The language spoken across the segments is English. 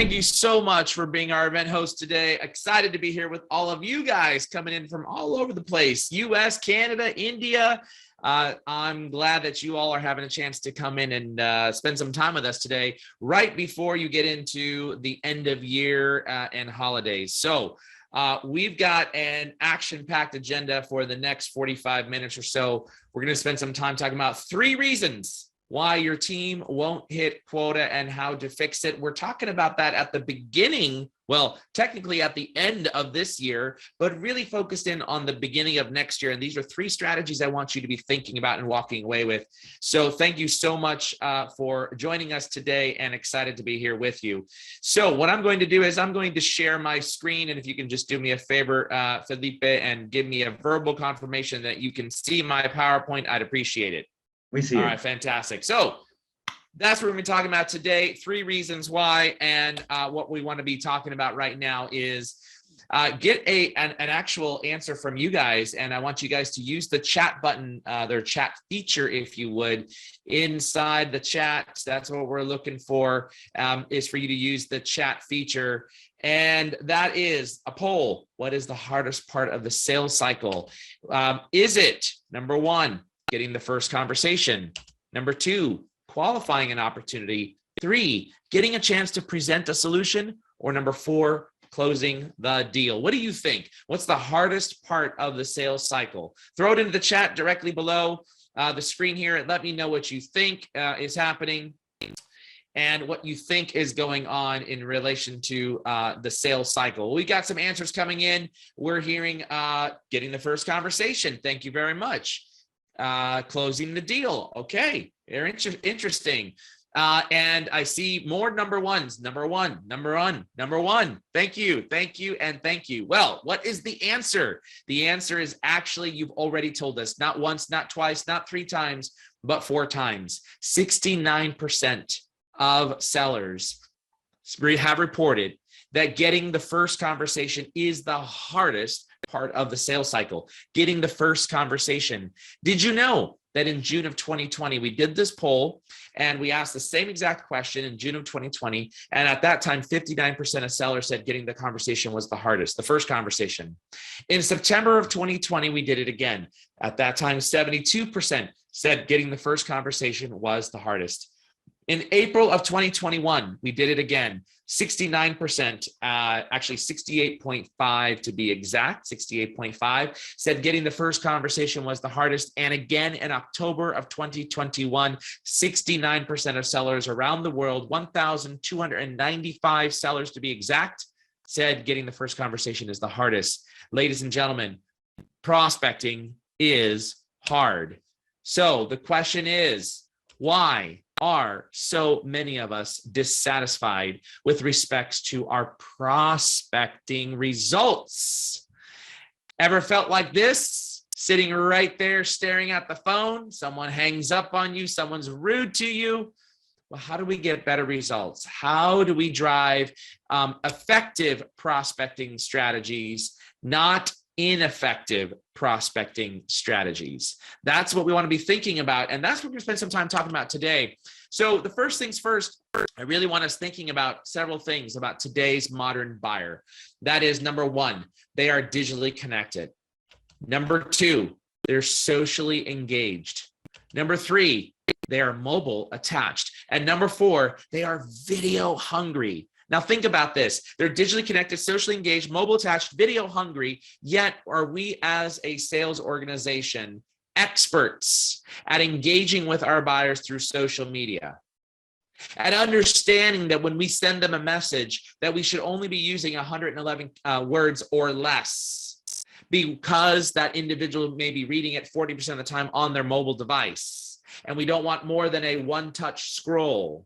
thank you so much for being our event host today. Excited to be here with all of you guys coming in from all over the place, US, Canada, India. I'm glad that you all are having a chance to come in and spend some time with us today, right before you get into the end of year and holidays. So we've got an action-packed agenda for the next 45 minutes or so. We're going to spend some time talking about 3 reasons why your team won't hit quota and how to fix it. We're talking about that at the beginning, well, technically at the end of this year, but really focused in on the beginning of next year. And these are 3 strategies I want you to be thinking about and walking away with. So thank you so much for joining us today, and excited to be here with you. So what I'm going to do is I'm going to share my screen. And if you can just do me a favor, Felipe, and give me a verbal confirmation that you can see my PowerPoint, I'd appreciate it. We see All it. right, fantastic. So that's what we're going to be talking about today, 3 reasons why. And what we want to be talking about right now is get an actual answer from you guys. And I want you guys to use the chat button, their chat feature, if you would, inside the chat. That's what we're looking for, is for you to use the chat feature. And that is a poll. What is the hardest part of the sales cycle? Is it, number 1, getting the first conversation? Number 2, qualifying an opportunity? 3, getting a chance to present a solution? Or number 4, closing the deal? What do you think? What's the hardest part of the sales cycle? Throw it into the chat directly below the screen here and let me know what you think is happening and what you think is going on in relation to the sales cycle. We got some answers coming in. We're hearing getting the first conversation. Thank you very much. Closing the deal. Okay, very interesting. And I see more number ones. Number one. Thank you, and thank you. Well, what is the answer? The answer is actually, you've already told us, not once, not twice, not 3 times, but 4 times. 69% of sellers have reported that getting the first conversation is the hardest part of the sales cycle. Getting the first conversation. Did you know that in June of 2020, we did this poll and we asked the same exact question in June of 2020. And at that time, 59% of sellers said getting the conversation was the hardest, the first conversation. In September of 2020, we did it again. At that time, 72% said getting the first conversation was the hardest. In April of 2021, we did it again. 69%, actually 68.5 to be exact, 68.5 said getting the first conversation was the hardest. And again, in October of 2021, 69% of sellers around the world, 1,295 sellers to be exact, said getting the first conversation is the hardest. Ladies and gentlemen, prospecting is hard. So the question is, why are so many of us dissatisfied with respects to our prospecting results? Ever felt like this? Sitting right there staring at the phone, someone hangs up on you, someone's rude to you. Well, how do we get better results? How do we drive effective prospecting strategies, not ineffective prospecting strategies? That's what we want to be thinking about. And that's what we're going to spend some time talking about today. So the first things first, I really want us thinking about several things about today's modern buyer. That is, number 1, they are digitally connected. Number 2, they're socially engaged. Number 3, they are mobile attached. And number 4, they are video hungry. Now think about this. They're digitally connected, socially engaged, mobile attached, video hungry, yet are we as a sales organization experts at engaging with our buyers through social media, at understanding that when we send them a message that we should only be using 111 words or less, because that individual may be reading it 40% of the time on their mobile device, and we don't want more than a one-touch scroll.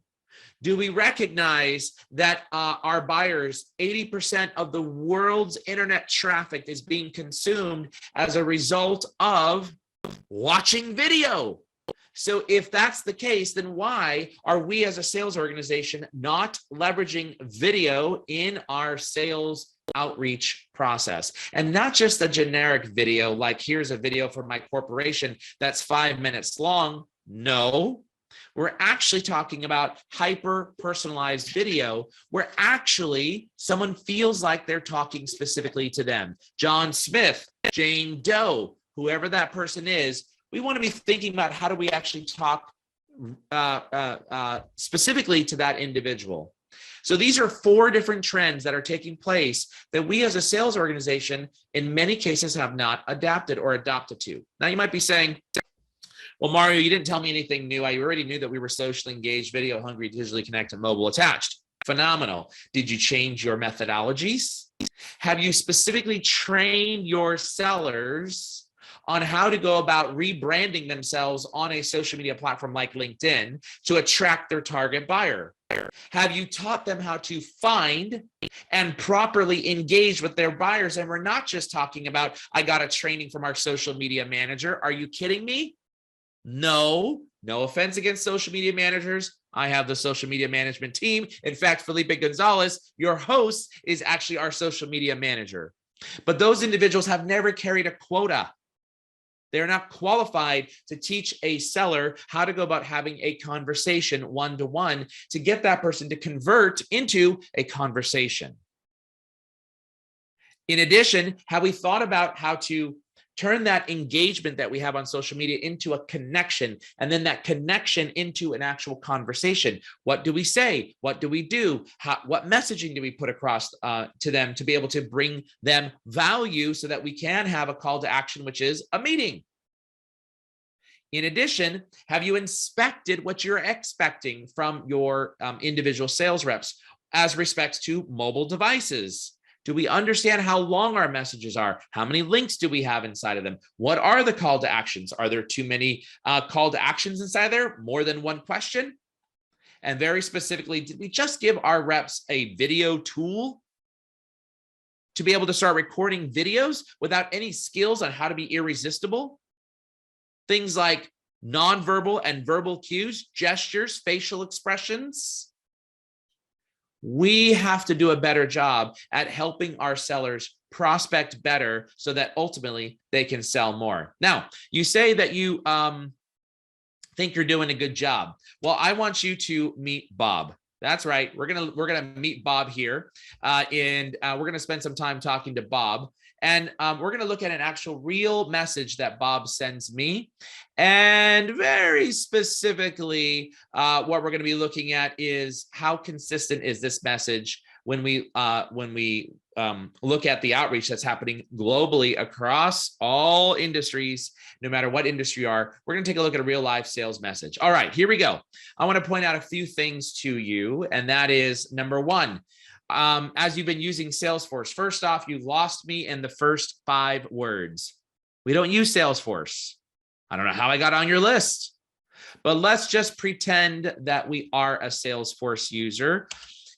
Do we recognize that our buyers, 80% of the world's internet traffic is being consumed as a result of watching video? So if that's the case, then why are we as a sales organization not leveraging video in our sales outreach process? And not just a generic video, like here's a video for my corporation that's 5 minutes long. No, We're actually talking about hyper-personalized video where actually someone feels like they're talking specifically to them. John Smith, Jane Doe, whoever that person is, we want to be thinking about how do we actually talk specifically to that individual. So these are 4 different trends that are taking place that we as a sales organization in many cases have not adapted or adopted to. Now you might be saying, well, Mario, you didn't tell me anything new. I already knew that we were socially engaged, video hungry, digitally connected, mobile attached. Phenomenal. Did you change your methodologies? Have you specifically trained your sellers on how to go about rebranding themselves on a social media platform like LinkedIn to attract their target buyer? Have you taught them how to find and properly engage with their buyers? And we're not just talking about, I got a training from our social media manager. Are you kidding me? No offense against social media managers. I have the social media management team. In fact, Felipe Gonzalez, your host, is actually our social media manager. But those individuals have never carried a quota. They're not qualified to teach a seller how to go about having a conversation one-to-one to get that person to convert into a conversation. In addition, have we thought about how to turn that engagement that we have on social media into a connection, and then that connection into an actual conversation? What do we say? What do we do? What messaging do we put across to them to be able to bring them value so that we can have a call to action, which is a meeting? In addition, have you inspected what you're expecting from your individual sales reps as respects to mobile devices? Do we understand how long our messages are? How many links do we have inside of them? What are the call to actions? Are there too many call to actions inside there? More than one question? And very specifically, did we just give our reps a video tool to be able to start recording videos without any skills on how to be irresistible? Things like nonverbal and verbal cues, gestures, facial expressions. We have to do a better job at helping our sellers prospect better so that ultimately they can sell more. Now, you say that you think you're doing a good job. Well, I want you to meet Bob. That's right. We're gonna meet Bob here, and we're gonna spend some time talking to Bob. And we're going to look at an actual real message that Bob sends me. And very specifically, what we're going to be looking at is how consistent is this message when we look at the outreach that's happening globally across all industries, no matter what industry you are. We're going to take a look at a real life sales message. All right, here we go. I want to point out a few things to you, and that is number 1. As you've been using Salesforce, first off, you lost me in the first 5 words. We don't use Salesforce. I don't know how I got on your list, but let's just pretend that we are a Salesforce user.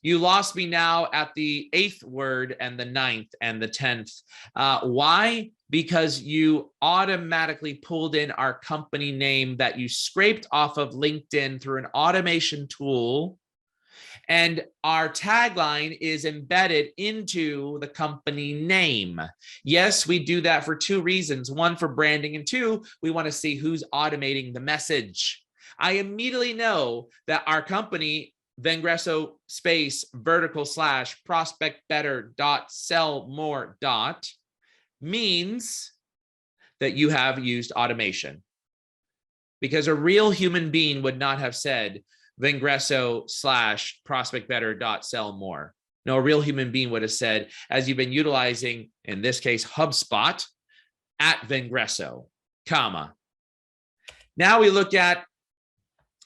You lost me now at the 8th word and the 9th and the 10th. Why? Because you automatically pulled in our company name that you scraped off of LinkedIn through an automation tool. And our tagline is embedded into the company name. Yes, we do that for 2 reasons. 1, for branding, and 2, we want to see who's automating the message. I immediately know that our company, Vengreso space vertical / prospect better sell more means that you have used automation, because a real human being would not have said Vengreso / prospect better sell more. No, a real human being would have said, as you've been utilizing, in this case, HubSpot at Vengreso, comma. Now we look at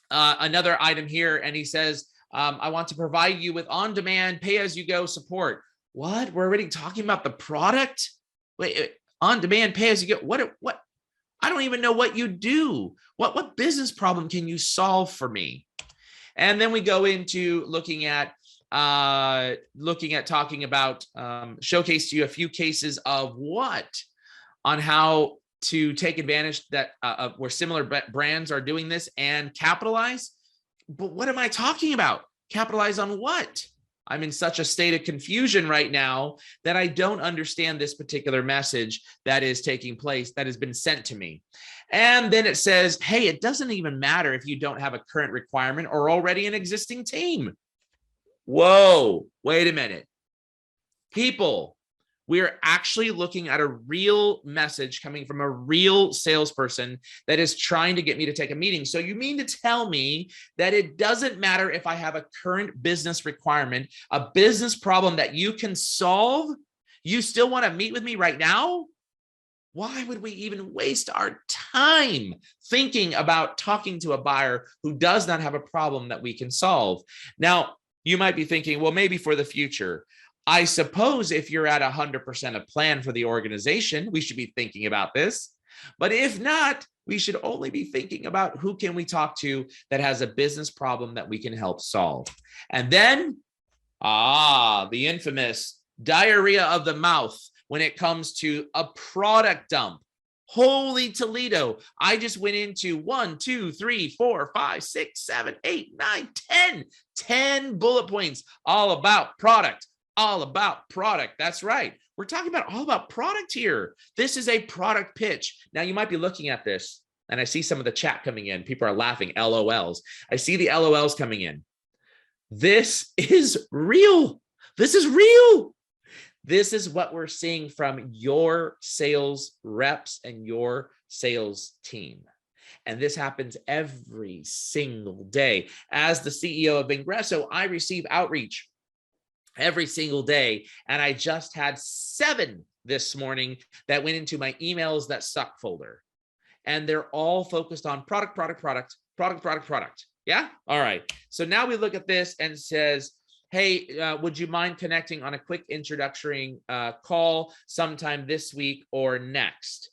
another item here, and he says, I want to provide you with on-demand, pay-as-you-go support. What? We're already talking about the product? Wait, on-demand, pay-as-you-go. What? I don't even know what you do. What business problem can you solve for me? And then we go into looking at talking about showcase to you a few cases of on how to take advantage that where similar brands are doing this and capitalize. But what am I talking about? Capitalize on what? I'm in such a state of confusion right now that I don't understand this particular message that is taking place, that has been sent to me. And then it says, hey, it doesn't even matter if you don't have a current requirement or already an existing team. Whoa, wait a minute. People, we're actually looking at a real message coming from a real salesperson that is trying to get me to take a meeting. So you mean to tell me that it doesn't matter if I have a current business requirement, a business problem that you can solve, you still want to meet with me right now? Why would we even waste our time thinking about talking to a buyer who does not have a problem that we can solve? Now, you might be thinking, well, maybe for the future. I suppose if you're at 100% of plan for the organization, we should be thinking about this. But if not, we should only be thinking about who can we talk to that has a business problem that we can help solve. And then, the infamous diarrhea of the mouth when it comes to a product dump. Holy Toledo. I just went into 1, 2, 3, 4, 5, 6, 7, 8, 9, 10 bullet points all about product. All about product. That's right. We're talking about all about product here. This is a product pitch. Now you might be looking at this and I see some of the chat coming in. People are laughing, LOLs. I see the LOLs coming in. This is real. This is real. This is what we're seeing from your sales reps and your sales team. And this happens every single day. As the CEO of Vengreso, I receive outreach every single day. And I just had 7 this morning that went into my emails that suck folder. And they're all focused on product. Yeah. All right. So now we look at this and says, hey, would you mind connecting on a quick introductory call sometime this week or next?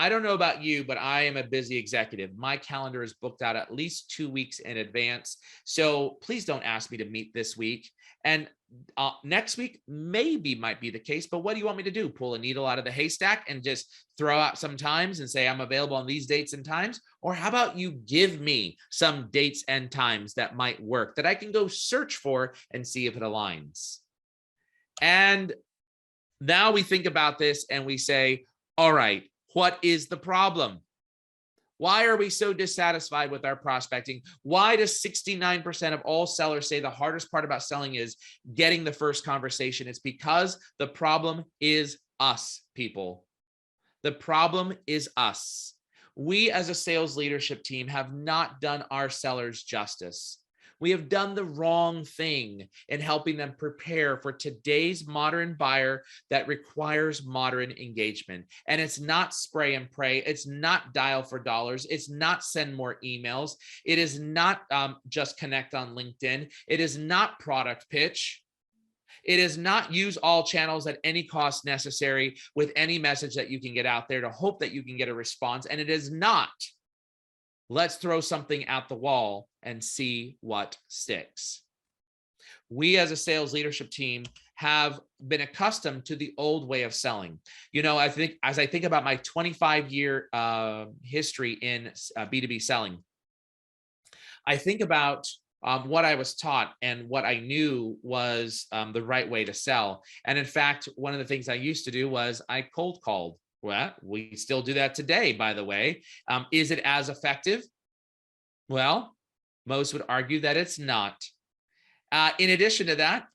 I don't know about you, but I am a busy executive. My calendar is booked out at least 2 weeks in advance. So please don't ask me to meet this week. And next week maybe might be the case, but what do you want me to do? Pull a needle out of the haystack and just throw out some times and say I'm available on these dates and times? Or how about you give me some dates and times that might work that I can go search for and see if it aligns? And now we think about this and we say, all right, what is the problem? Why are we so dissatisfied with our prospecting? Why does 69% of all sellers say the hardest part about selling is getting the first conversation? It's because the problem is us, people. The problem is us. We as a sales leadership team have not done our sellers justice. We have done the wrong thing in helping them prepare for today's modern buyer that requires modern engagement. And it's not spray and pray. It's not dial for dollars. It's not send more emails. It is not just connect on LinkedIn. It is not product pitch. It is not use all channels at any cost necessary with any message that you can get out there to hope that you can get a response. And it is not, let's throw something at the wall and see what sticks. We as a sales leadership team have been accustomed to the old way of selling. You know, I think as I think about my 25-year history in B2B selling, I think about what I was taught and what I knew was the right way to sell. And in fact, one of the things I used to do was I cold called. Well, we still do that today, by the way. Is it as effective? Well, most would argue that it's not. In addition to that,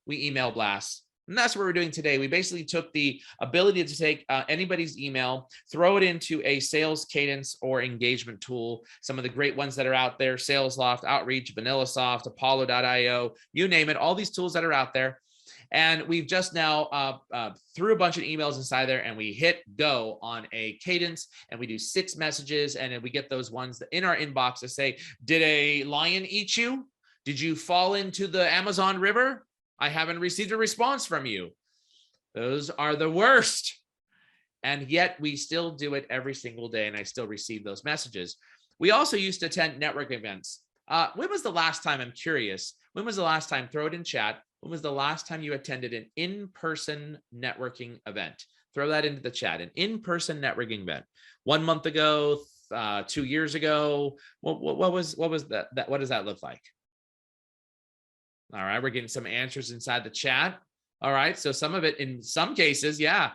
we email blast. And that's what we're doing today. We basically took the ability to take anybody's email, throw it into a sales cadence or engagement tool. Some of the great ones that are out there, SalesLoft, Outreach, VanillaSoft, Apollo.io, you name it, all these tools that are out there. And we've just now threw a bunch of emails inside there and we hit go on a cadence and we do 6 messages. And then we get those ones that in our inbox that say, did a lion eat you? Did you fall into the Amazon River? I haven't received a response from you. Those are the worst. And yet we still do it every single day. And I still receive those messages. We also used to attend network events. When was the last time, I'm curious, when was the last time, throw it in chat, when was the last time you attended an in-person networking event? Throw that into the chat, an in-person networking event. 1 month ago, 2 years ago? What was that? What does that look like? All right, we're getting some answers inside the chat. All right, so some of it, in some cases, yeah,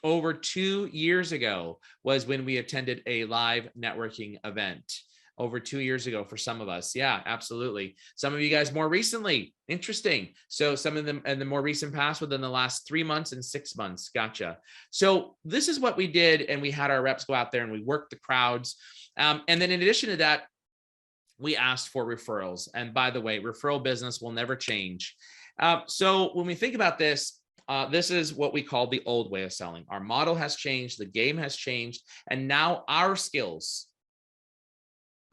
over 2 years ago was when we attended a live networking event. Over 2 years ago for some of us. Yeah, absolutely. Some of you guys more recently. Interesting. So some of them in the more recent past within the last 3 months and 6 months. Gotcha. So this is what we did. And we had our reps go out there and we worked the crowds. And then in addition to that, we asked for referrals. And by the way, referral business will never change. So when we think about this, this is what we call the old way of selling. Our model has changed. The game has changed. And now our skills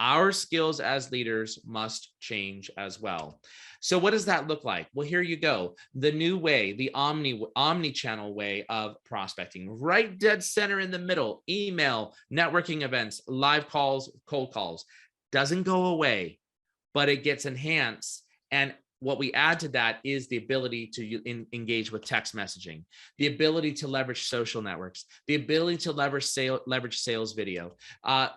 as leaders must change as well. So what does that look like? Well, here you go. The new way, the omni-channel way of prospecting, right dead center in the middle, email, networking events, live calls, cold calls, doesn't go away, but it gets enhanced. And what we add to that is the ability to engage with text messaging, the ability to leverage social networks, the ability to leverage sales video,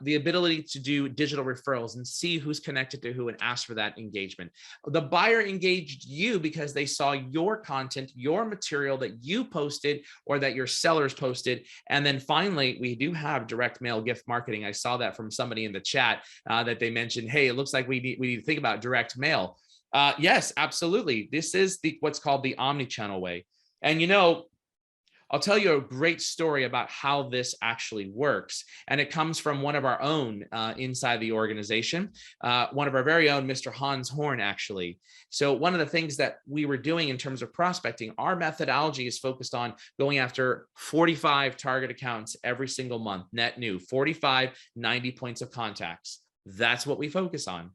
the ability to do digital referrals and see who's connected to who and ask for that engagement. The buyer engaged you because they saw your content, your material that you posted or that your sellers posted. And then finally, we do have direct mail gift marketing. I saw that from somebody in the chat that they mentioned, hey, it looks like we need to think about direct mail. Yes, absolutely. This is what's called the omni-channel way. And I'll tell you a great story about how this actually works. And it comes from one of our own inside the organization, one of our very own, Mr. Hans Horn, actually. So one of the things that we were doing in terms of prospecting, our methodology is focused on going after 45 target accounts every single month, net new, 45, 90 points of contacts. That's what we focus on.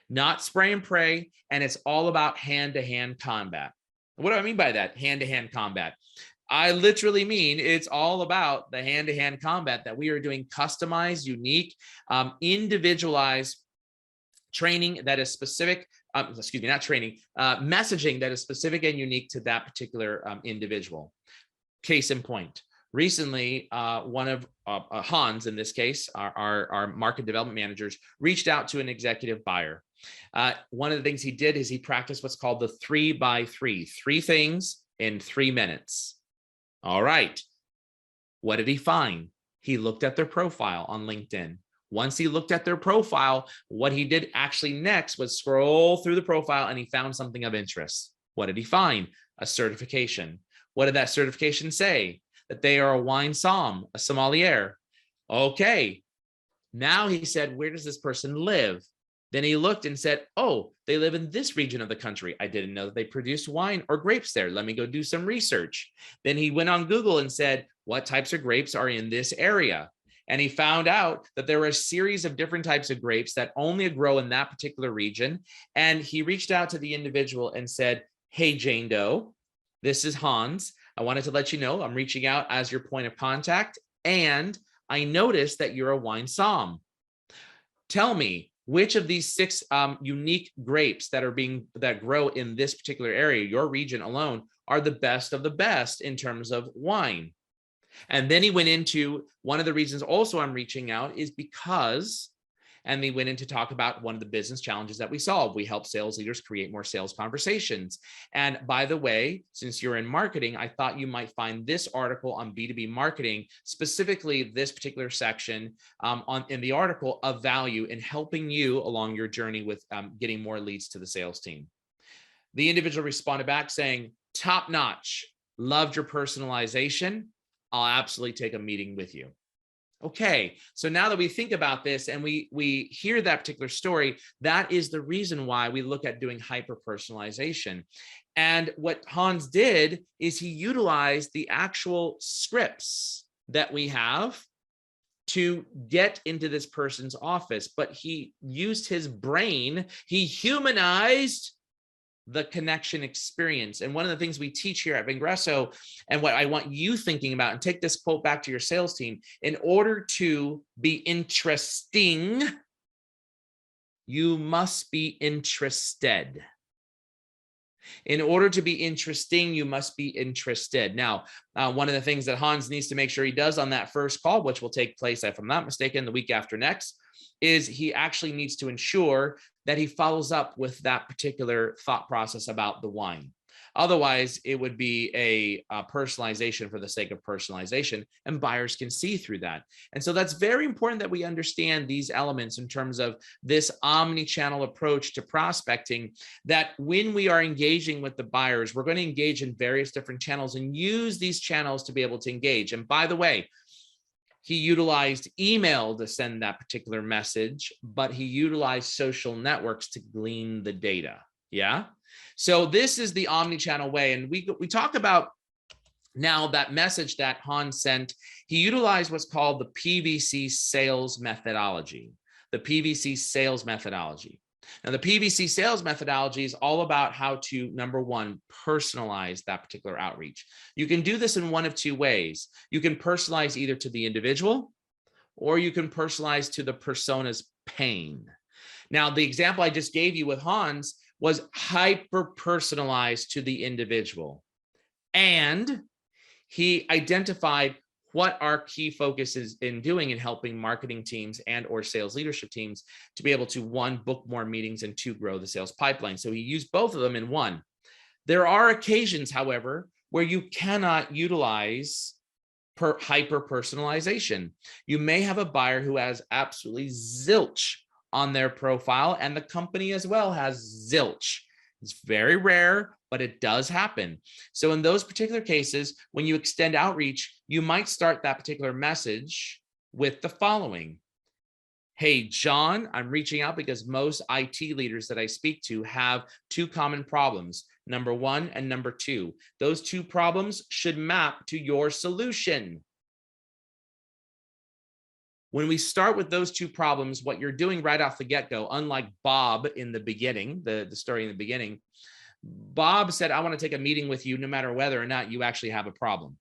Not spray and pray, and it's all about hand-to-hand combat. What do I mean by that? Hand-to-hand combat. I literally mean it's all about the hand-to-hand combat that we are doing customized, unique, individualized training that is specific, not training, messaging that is specific and unique to that particular individual. Case in point. Recently, one of Hans, in this case, our market development managers, reached out to an executive buyer. One of the things he did is he practiced what's called the 3x3, 3 things in 3 minutes. All right. What did he find? He looked at their profile on LinkedIn. Once he looked at their profile, what he did actually next was scroll through the profile and he found something of interest. What did he find? A certification. What did that certification say? That they are a wine somm, a sommelier. Okay. Now he said, where does this person live? Then he looked and said, oh, they live in this region of the country. I didn't know that they produced wine or grapes there. Let me go do some research. Then he went on Google and said, what types of grapes are in this area? And he found out that there were a series of different types of grapes that only grow in that particular region. And he reached out to the individual and said, hey, Jane Doe, this is Hans. I wanted to let you know I'm reaching out as your point of contact. And I noticed that you're a wine somm. Tell me, which of these 6 unique grapes that grow in this particular area, your region alone, are the best of the best in terms of wine? And then he went into one of the reasons also I'm reaching out is because, and he went in to talk about one of the business challenges that we solve. We help sales leaders create more sales conversations. And by the way, since you're in marketing, I thought you might find this article on B2B marketing, specifically this particular section in the article, of value in helping you along your journey with getting more leads to the sales team. The individual responded back saying, top notch, loved your personalization. I'll absolutely take a meeting with you. Okay, so now that we think about this and we hear that particular story, that is the reason why we look at doing hyper-personalization. And what Hans did is he utilized the actual scripts that we have to get into this person's office, but he used his brain, he humanized the connection experience. And one of the things we teach here at Vengreso, and what I want you thinking about, and take this quote back to your sales team, in order to be interesting, you must be interested. In order to be interesting, you must be interested. Now, one of the things that Hans needs to make sure he does on that first call, which will take place, if I'm not mistaken, the week after next, is he actually needs to ensure that he follows up with that particular thought process about the wine. Otherwise, it would be a personalization for the sake of personalization, and buyers can see through that. And so that's very important that we understand these elements in terms of this omni-channel approach to prospecting, that when we are engaging with the buyers, we're going to engage in various different channels and use these channels to be able to engage. And by the way, he utilized email to send that particular message, but he utilized social networks to glean the data. Yeah. So this is the omni-channel way. And we talk about now that message that Hans sent. He utilized what's called the PVC Sales Methodology, the PVC Sales Methodology. Now, the PVC Sales Methodology is all about how to, number one, personalize that particular outreach. You can do this in one of two ways. You can personalize either to the individual, or you can personalize to the persona's pain. Now, the example I just gave you with Hans was hyper-personalized to the individual. And he identified what our key focus is in doing in helping marketing teams and or sales leadership teams to be able to, one, book more meetings, and two, grow the sales pipeline. So he used both of them in one. There are occasions, however, where you cannot utilize hyper-personalization. You may have a buyer who has absolutely zilch on their profile, and the company as well has zilch. It's very rare, but it does happen. So in those particular cases, when you extend outreach, you might start that particular message with the following. Hey, John, I'm reaching out because most IT leaders that I speak to have two common problems, number one and number two. Those two problems should map to your solution. When we start with those two problems, what you're doing right off the get-go, unlike Bob in the beginning, the story in the beginning, Bob said, I want to take a meeting with you no matter whether or not you actually have a problem.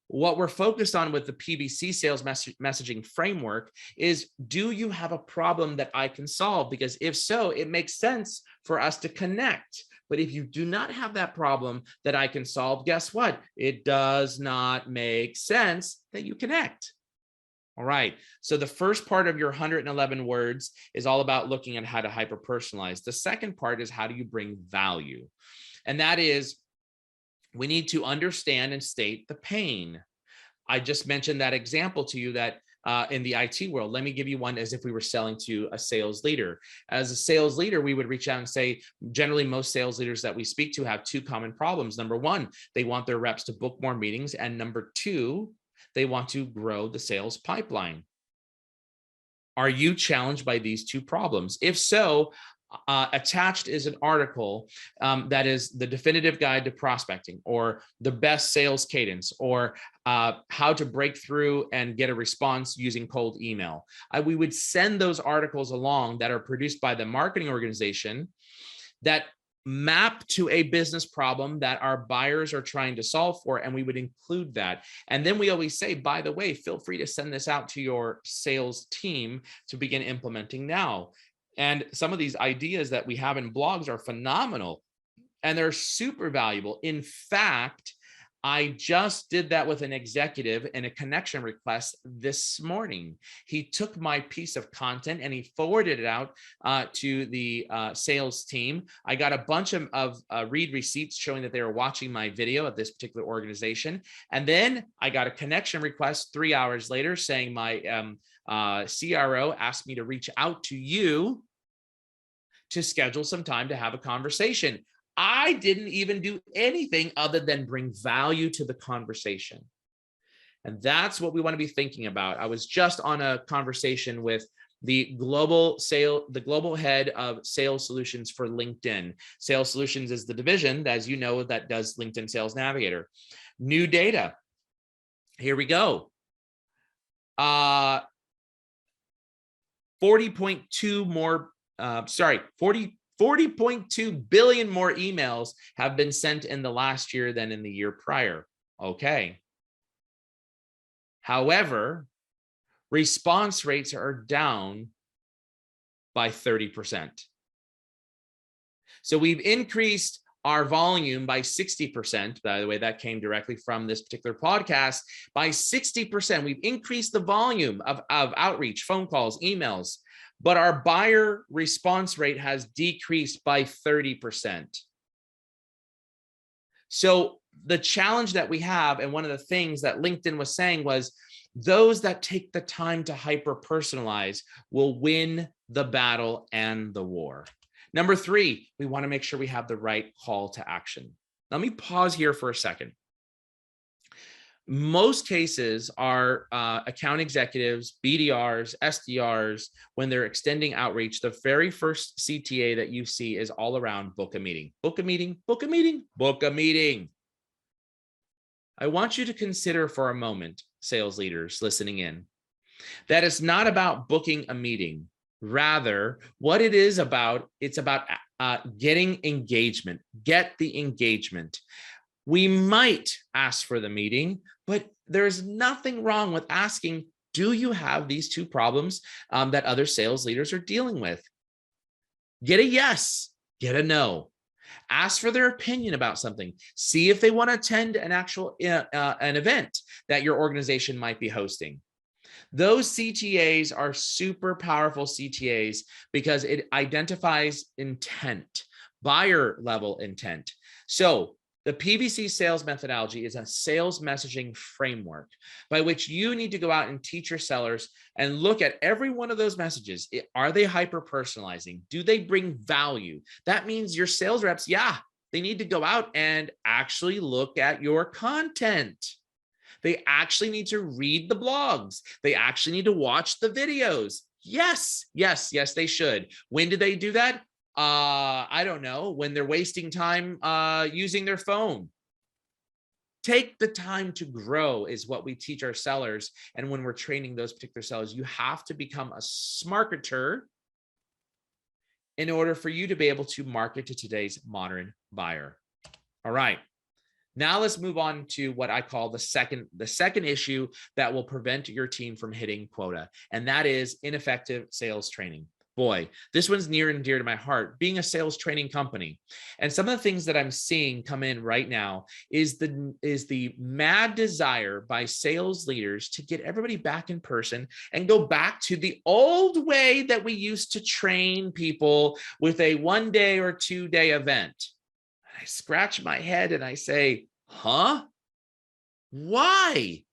What we're focused on with the PVC sales messaging framework is, do you have a problem that I can solve? Because if so, it makes sense for us to connect. But if you do not have that problem that I can solve, guess what? It does not make sense that you connect. All right. So the first part of your 111 words is all about looking at how to hyper-personalize. The second part is, how do you bring value? And that is, we need to understand and state the pain. I just mentioned that example to you that in the IT world. Let me give you one as if we were selling to a sales leader. As a sales leader, we would reach out and say, generally, most sales leaders that we speak to have two common problems. Number one, they want their reps to book more meetings. And number two, they want to grow the sales pipeline. Are you challenged by these two problems? If so, attached is an article that is the definitive guide to prospecting, or the best sales cadence, or how to break through and get a response using cold email. We would send those articles along that are produced by the marketing organization that map to a business problem that our buyers are trying to solve for, and we would include that. And then we always say, by the way, feel free to send this out to your sales team to begin implementing now. And some of these ideas that we have in blogs are phenomenal, and they're super valuable. In fact, I just did that with an executive in a connection request this morning. He took my piece of content and he forwarded it out to the sales team. I got a bunch of read receipts showing that they were watching my video at this particular organization. And then I got a connection request 3 hours later saying my CRO asked me to reach out to you to schedule some time to have a conversation. I didn't even do anything other than bring value to the conversation. And that's what we want to be thinking about. I was just on a conversation with the global head of sales solutions for LinkedIn. Sales Solutions is the division, as you know, that does LinkedIn Sales Navigator. New data. Here we go. 40.2 billion more emails have been sent in the last year than in the year prior. Okay. However, response rates are down by 30%. So we've increased our volume by 60%. By the way, that came directly from this particular podcast. By 60%, we've increased the volume of outreach, phone calls, emails, but our buyer response rate has decreased by 30%. So the challenge that we have, and one of the things that LinkedIn was saying was, those that take the time to hyper-personalize will win the battle and the war. Number 3, we want to make sure we have the right call to action. Let me pause here for a second. Most cases are account executives, BDRs, SDRs, when they're extending outreach, the very first CTA that you see is all around book a meeting, book a meeting, book a meeting, book a meeting. I want you to consider for a moment, sales leaders listening in, that it's not about booking a meeting. Rather, what it is about, it's about getting engagement. Get the engagement. We might ask for the meeting, but there's nothing wrong with asking, do you have these 2 problems that other sales leaders are dealing with? Get a yes, get a no. Ask for their opinion about something. See if they want to attend an actual an event that your organization might be hosting. Those CTAs are super powerful CTAs because it identifies intent, buyer level intent. So the PVC sales methodology is a sales messaging framework by which you need to go out and teach your sellers and look at every one of those messages. Are they hyper-personalizing? Do they bring value? That means your sales reps, yeah, they need to go out and actually look at your content. They actually need to read the blogs. They actually need to watch the videos. Yes, yes, yes, they should. When do they do that? I don't know, when they're wasting time using their phone. Take the time to grow is what we teach our sellers. And when we're training those particular sellers, you have to become a marketer in order for you to be able to market to today's modern buyer. All right. Now let's move on to what I call the second issue that will prevent your team from hitting quota, and that is ineffective sales training. Boy, this one's near and dear to my heart, being a sales training company. And some of the things that I'm seeing come in right now is the mad desire by sales leaders to get everybody back in person and go back to the old way that we used to train people with a 1-day or 2-day event. I scratch my head and I say, huh? Why?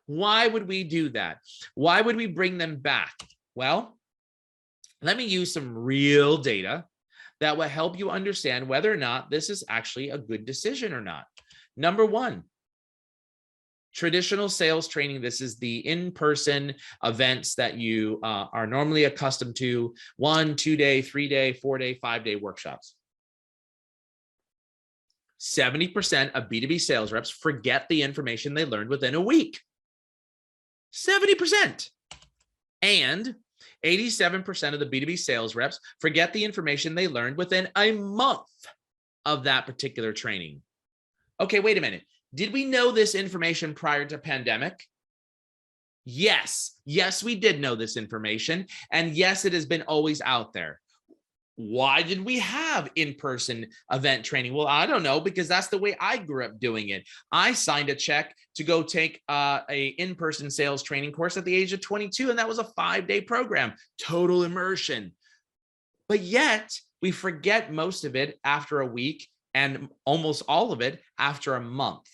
Why would we do that? Why would we bring them back? Well, let me use some real data that will help you understand whether or not this is actually a good decision or not. Number 1, traditional sales training. This is the in-person events that you are normally accustomed to, 1, 2-day, 3-day, 4-day, 5-day workshops. 70% of B2B sales reps forget the information they learned within a week. 70%. And 87% of the B2B sales reps forget the information they learned within a month of that particular training. Okay, wait a minute. Did we know this information prior to pandemic? Yes. Yes, we did know this information. And yes, it has been always out there. Why did we have in-person event training? Well, I don't know, because that's the way I grew up doing it. I signed a check to go take a in-person sales training course at the age of 22, and that was a 5-day program, total immersion. But yet we forget most of it after a week and almost all of it after a month.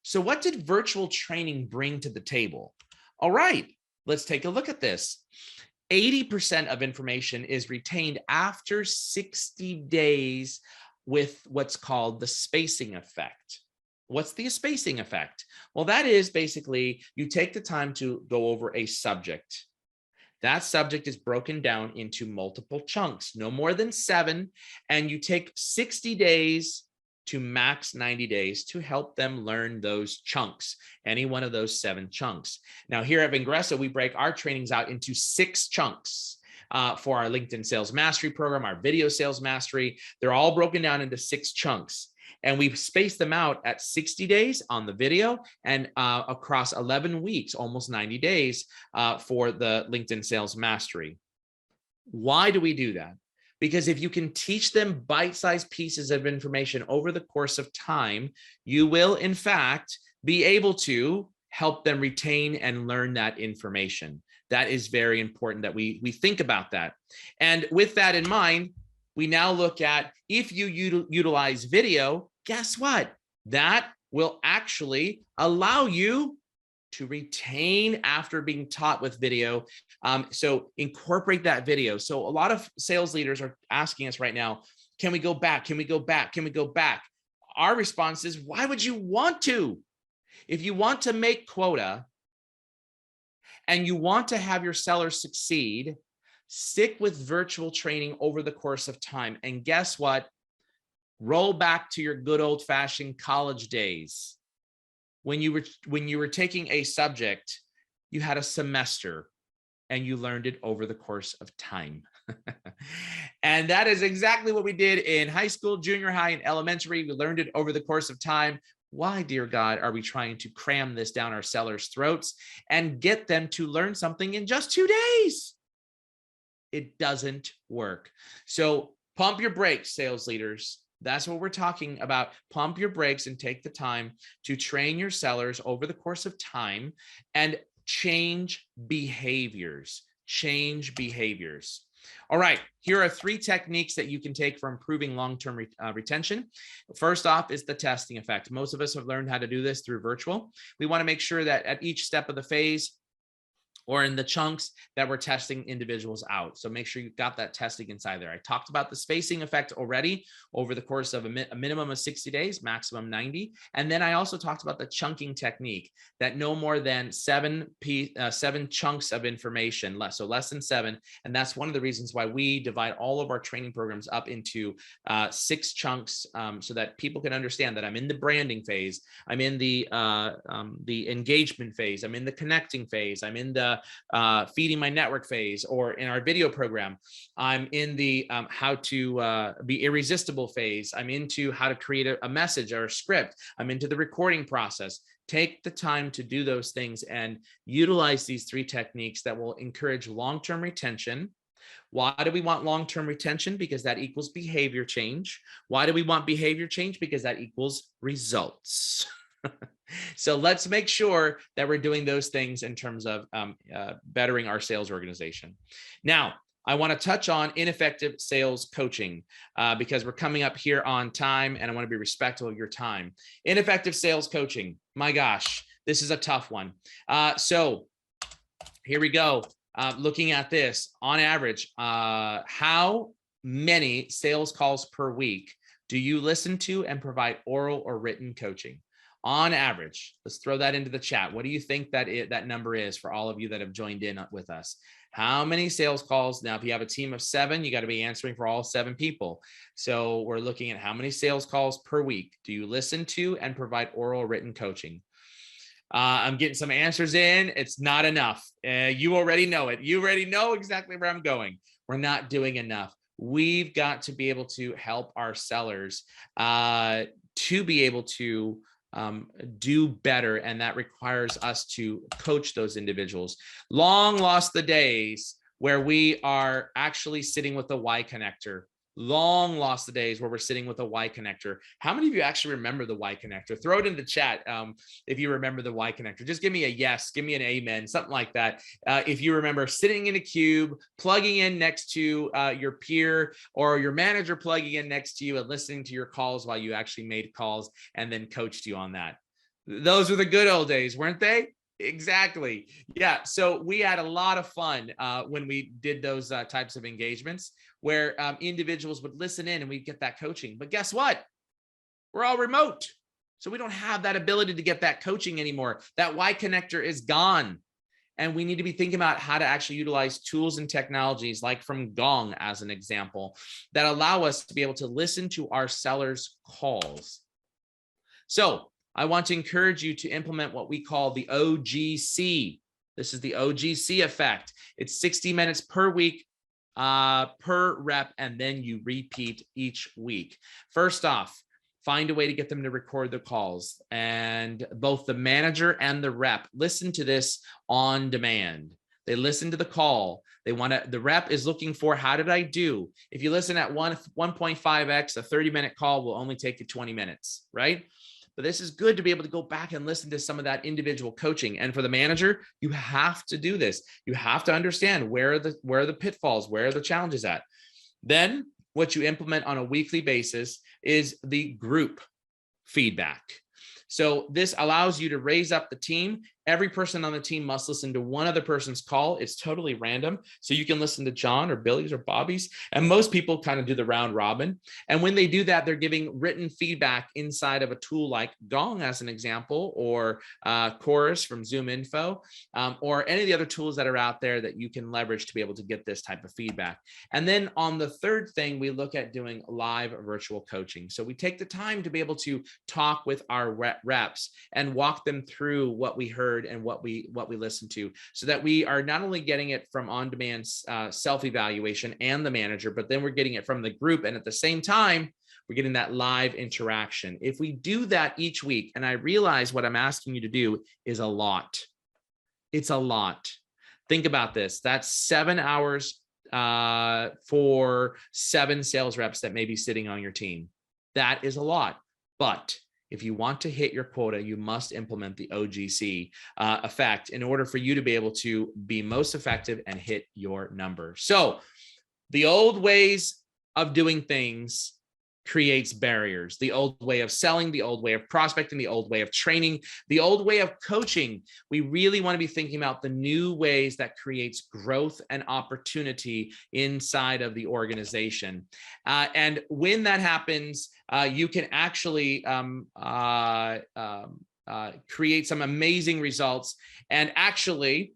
So what did virtual training bring to the table? All right, let's take a look at this. 80% of information is retained after 60 days with what's called the spacing effect. What's the spacing effect? Well, that is basically you take the time to go over a subject. That subject is broken down into multiple chunks, no more than 7, and you take 60 days to max 90 days to help them learn those chunks, any one of those 7 chunks. Now here at Vengreso, we break our trainings out into 6 chunks for our LinkedIn Sales Mastery program, our Video Sales Mastery. They're all broken down into 6 chunks. And we've spaced them out at 60 days on the video and across 11 weeks, almost 90 days for the LinkedIn Sales Mastery. Why do we do that? Because if you can teach them bite-sized pieces of information over the course of time, you will, in fact, be able to help them retain and learn that information. That is very important that we think about that. And with that in mind, we now look at if you utilize video, guess what? That will actually allow you to retain after being taught with video. So incorporate that video. So a lot of sales leaders are asking us right now, can we go back? Can we go back? Can we go back? Our response is, why would you want to? If you want to make quota and you want to have your sellers succeed, stick with virtual training over the course of time. And guess what? Roll back to your good old-fashioned college days. When you were taking a subject, you had a semester and you learned it over the course of time. And that is exactly what we did in high school, junior high, and elementary. We learned it over the course of time. Why, dear God, are we trying to cram this down our sellers' throats and get them to learn something in just 2 days? It doesn't work. So pump your brakes, sales leaders. That's what we're talking about. Pump your brakes and take the time to train your sellers over the course of time and change behaviors. Change behaviors. All right, here are 3 techniques that you can take for improving long-term retention. First off is the testing effect. Most of us have learned how to do this through virtual. We want to make sure that at each step of the phase, or in the chunks, that we're testing individuals out. So make sure you've got that testing inside there. I talked about the spacing effect already over the course of a minimum of 60 days, maximum 90. And then I also talked about the chunking technique, that no more than 7 chunks of information, so less than 7. And that's one of the reasons why we divide all of our training programs up into 6 chunks, so that people can understand that I'm in the branding phase, I'm in the engagement phase, I'm in the connecting phase, I'm in the feeding my network phase, or in our video program, I'm in the how to be irresistible phase. I'm into how to create a message or a script. I'm into the recording process. Take the time to do those things and utilize these 3 techniques that will encourage long-term retention. Why do we want long-term retention? Because that equals behavior change. Why do we want behavior change? Because that equals results. So let's make sure that we're doing those things in terms of bettering our sales organization. Now, I want to touch on ineffective sales coaching because we're coming up here on time and I want to be respectful of your time. Ineffective sales coaching. My gosh, this is a tough one. So here we go. Looking at this, on average, how many sales calls per week do you listen to and provide oral or written coaching? On average, let's throw that into the chat. What do you think that number is for all of you that have joined in with us? How many sales calls? Now, if you have a team of 7, you got to be answering for all 7 people. So we're looking at how many sales calls per week do you listen to and provide oral or written coaching? I'm getting some answers in. It's not enough. You already know it. You already know exactly where I'm going. We're not doing enough. We've got to be able to help our sellers to be able to do better, and that requires us to coach those individuals. Long lost the days where we are actually sitting with the Y connector. Long lost the days where we're sitting with a Y connector. How many of you actually remember the Y connector? Throw it in the chat if you remember the Y connector. Just give me a yes, give me an amen, something like that. If you remember sitting in a cube, plugging in next to your peer or your manager plugging in next to you and listening to your calls while you actually made calls and then coached you on that. Those were the good old days, weren't they? Exactly. Yeah. So we had a lot of fun when we did those types of engagements where individuals would listen in and we'd get that coaching. But guess what? We're all remote. So we don't have that ability to get that coaching anymore. That Y connector is gone. And we need to be thinking about how to actually utilize tools and technologies like from Gong as an example that allow us to be able to listen to our sellers' calls. So I want to encourage you to implement what we call the OGC. This is the OGC effect. It's 60 minutes per week, per rep, and then you repeat each week. First off, find a way to get them to record the calls, and both the manager and the rep listen to this on demand. They listen to the call. The rep is looking for, how did I do? If you listen at 1.5x, a 30-minute call will only take you 20 minutes, right? But this is good to be able to go back and listen to some of that individual coaching. And for the manager, you have to do this. You have to understand where are the pitfalls, where are the challenges at. Then what you implement on a weekly basis is the group feedback. So this allows you to raise up the team. Every person on the team must listen to one other person's call. It's totally random. So you can listen to John or Billy's or Bobby's. And most people kind of do the round robin. And when they do that, they're giving written feedback inside of a tool like Gong, as an example, or Chorus from Zoom Info, or any of the other tools that are out there that you can leverage to be able to get this type of feedback. And then on the third thing, we look at doing live virtual coaching. So we take the time to be able to talk with our reps and walk them through what we heard and what we listened to, so that we are not only getting it from on-demand self-evaluation and the manager, but then we're getting it from the group. And at the same time, we're getting that live interaction. If we do that each week, and I realize what I'm asking you to do is a lot. It's a lot. Think about this. That's 7 hours for 7 sales reps that may be sitting on your team. That is a lot. But if you want to hit your quota, you must implement the OGC effect in order for you to be able to be most effective and hit your number. So the old ways of doing things creates barriers. The old way of selling, the old way of prospecting, the old way of training, the old way of coaching. We really want to be thinking about the new ways that creates growth and opportunity inside of the organization. And when that happens, you can actually create some amazing results. And actually,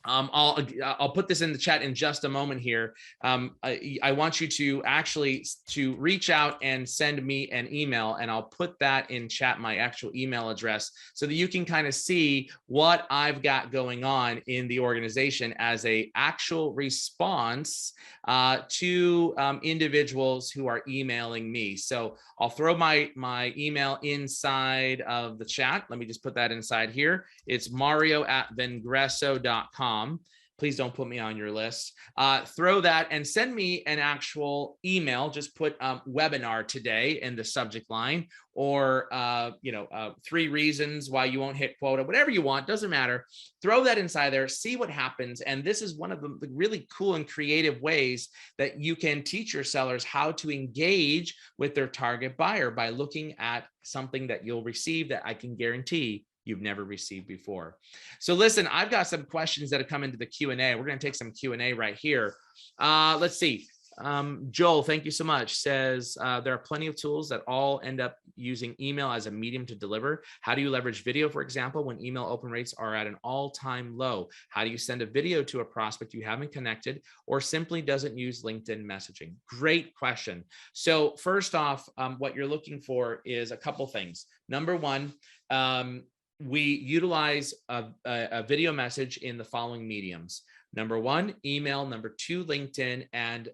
I'll put this in the chat in just a moment here. I want you to actually reach out and send me an email, and I'll put that in chat, my actual email address, so that you can kind of see what I've got going on in the organization as a actual response to individuals who are emailing me. So I'll throw my email inside of the chat. Let me just put that inside here. It's mario@vengreso.com. Please don't put me on your list. Throw that and send me an actual email. Just put webinar today in the subject line, or 3 reasons why you won't hit quota, whatever you want, doesn't matter. Throw that inside there, see what happens. And this is one of the really cool and creative ways that you can teach your sellers how to engage with their target buyer, by looking at something that you'll receive that I can guarantee you've never received before. So listen, I've got some questions that have come into the Q&A. We're going to take some Q&A right here. Let's see. Joel, thank you so much, says there are plenty of tools that all end up using email as a medium to deliver. How do you leverage video, for example, when email open rates are at an all-time low? How do you send a video to a prospect you haven't connected or simply doesn't use LinkedIn messaging? Great question. So first off, what you're looking for is a couple things. Number one, we utilize a video message in the following mediums. Number 1, email. Number 2, LinkedIn. And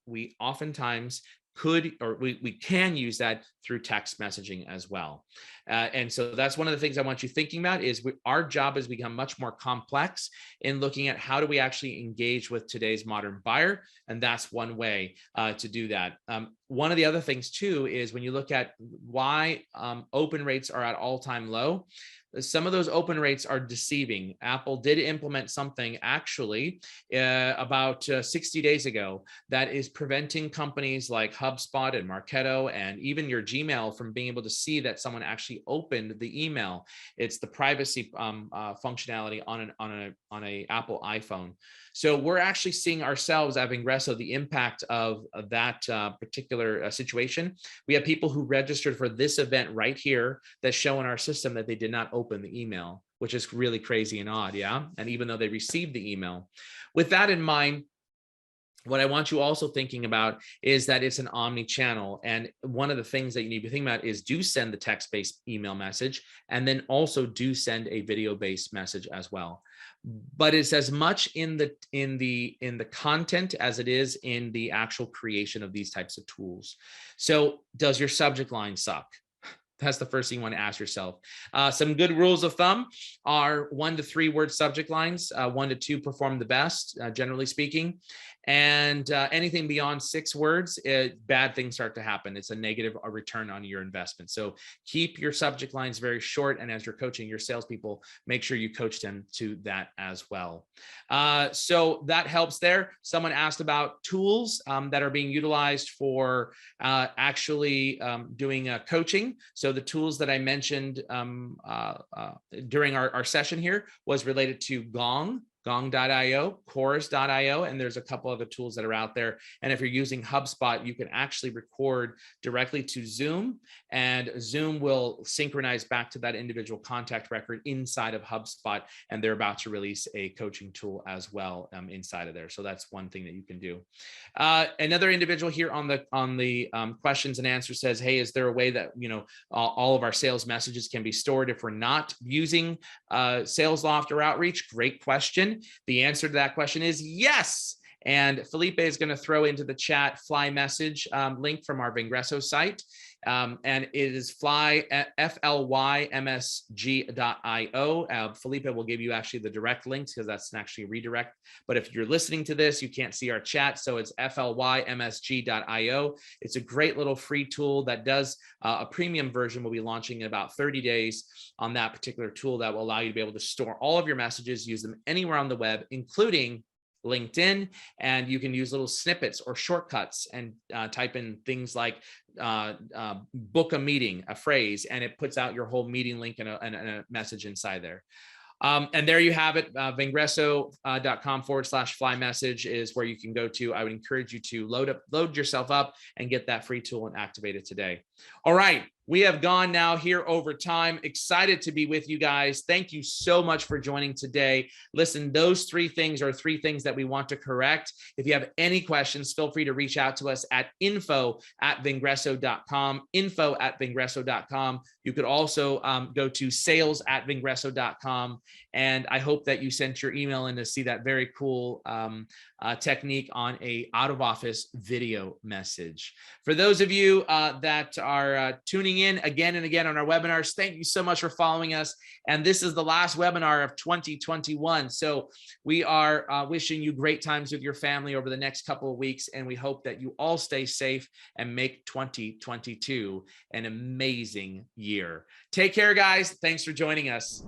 we oftentimes we can use that through text messaging as well. And so that's one of the things I want you thinking about is our job has become much more complex in looking at how do we actually engage with today's modern buyer. And that's one way to do that. One of the other things too is when you look at why open rates are at all-time low, some of those open rates are deceiving. Apple did implement something actually about 60 days ago that is preventing companies like HubSpot and Marketo and even your Gmail from being able to see that someone actually opened the email. It's the privacy functionality on an Apple iPhone. So we're actually seeing ourselves at Vengreso the impact of that particular situation. We have people who registered for this event right here that show in our system that they did not open the email, which is really crazy and odd, yeah? And even though they received the email. With that in mind, what I want you also thinking about is that it's an omni-channel. And one of the things that you need to think about is do send the text-based email message, and then also do send a video-based message as well. But it's as much in the content as it is in the actual creation of these types of tools. So does your subject line suck? That's the first thing you want to ask yourself. Some good rules of thumb are 1 to 3 word subject lines. 1 to 2 perform the best, generally speaking. And anything beyond 6 words, bad things start to happen. It's a negative return on your investment. So keep your subject lines very short. And as you're coaching your salespeople, make sure you coach them to that as well. So that helps there. Someone asked about tools that are being utilized for actually doing coaching. So the tools that I mentioned during our session here was related to gong.io, chorus.io, and there's a couple other tools that are out there. And if you're using HubSpot, you can actually record directly to Zoom, and Zoom will synchronize back to that individual contact record inside of HubSpot, and they're about to release a coaching tool as well inside of there. So that's one thing that you can do. Another individual here on the questions and answers says, hey, is there a way that, you know, all of our sales messages can be stored if we're not using SalesLoft or Outreach? Great question. The answer to that question is yes. And Felipe is going to throw into the chat fly message link from our Vengreso site. And it is flymsg.io. Felipe will give you actually the direct links because that's actually a redirect. But if you're listening to this, you can't see our chat. So it's flymsg.io. It's a great little free tool that does a premium version. We'll be launching in about 30 days on that particular tool that will allow you to be able to store all of your messages, use them anywhere on the web, including LinkedIn, and you can use little snippets or shortcuts and type in things like book a meeting, a phrase, and it puts out your whole meeting link and a message inside there. And there you have it. Vengreso.com/fly message is where you can go to. I would encourage you to load yourself up and get that free tool and activate it today. All right. We have gone now here over time. Excited to be with you guys. Thank you so much for joining today. Listen, those 3 things are 3 things that we want to correct. If you have any questions, feel free to reach out to us at info@vengreso.com, info@vengreso.com. You could also go to sales@vengreso.com. And I hope that you sent your email in to see that very cool technique on a out of office video message. For those of you that are tuning in again and again on our webinars, thank you so much for following us. And this is the last webinar of 2021. So we are wishing you great times with your family over the next couple of weeks. And we hope that you all stay safe and make 2022 an amazing year. Take care, guys. Thanks for joining us.